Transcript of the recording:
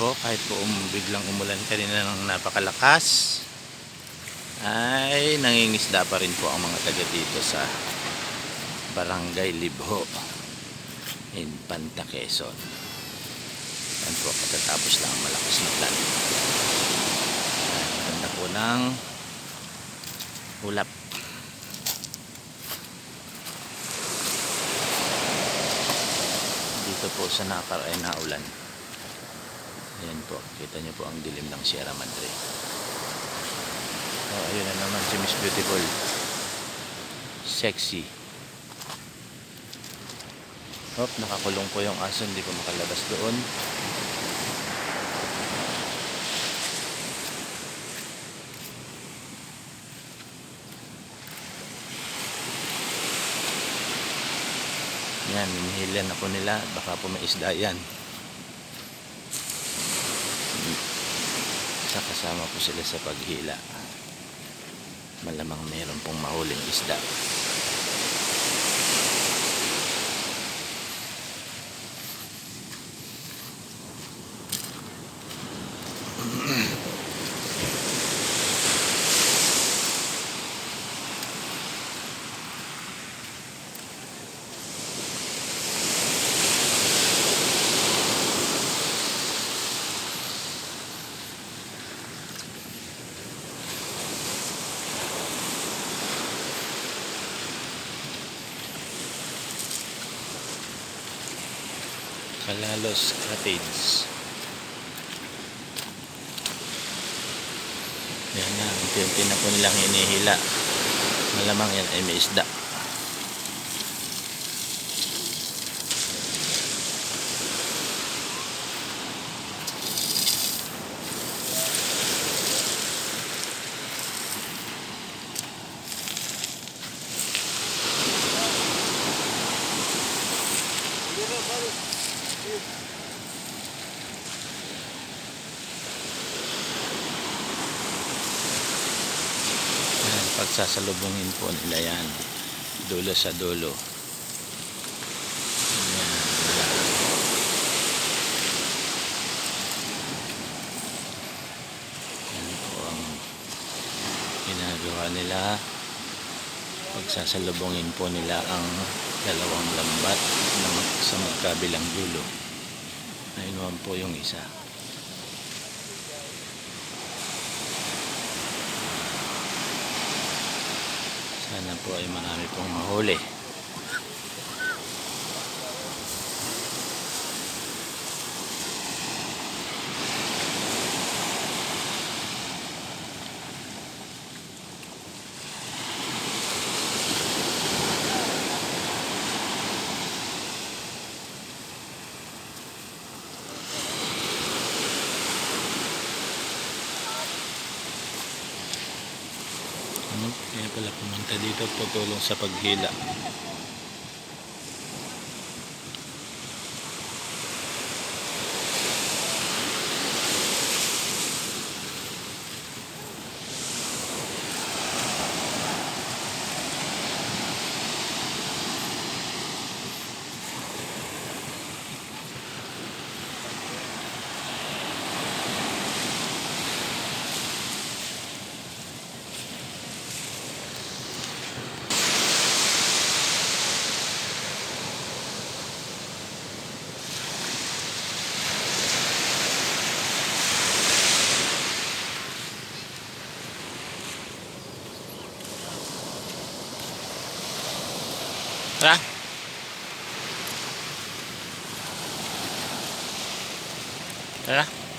po, kahit po biglang umulan kanina ng napakalakas, ay nangingisda pa rin po ang mga taga dito sa Barangay Libho, Infanta, Quezon. Yan po, katatapos lang ang malakas na ulan. Ganda po ng ulap. Dito po sa nakaraan na ulan. Ayan po, kita nyo po ang dilim ng Sierra Madre. So, ayun na naman si Miss Beautiful. Sexy. Hop, nakakulong po yung aso, hindi po makalabas doon. Yan, hinihilan ako nila, baka po may isda yan. Kasama po sila sa paghila. Malamang meron pong mahuling isda. Calalos Cottage. Yan na, unti-unti na po nilang hinihila. Malamang yan ay may isda. Pagsasalubungin po nila yan dulo sa dulo. Yan po ang ginagawa nila. Pagsasalubungin po nila ang dalawang lambat sa magkabilang dulo. Ayun po yung isa. Sana po ay marami pong mahuli. Kaya pala pumunta dito, tutulong sa paghila. Tara. Tara.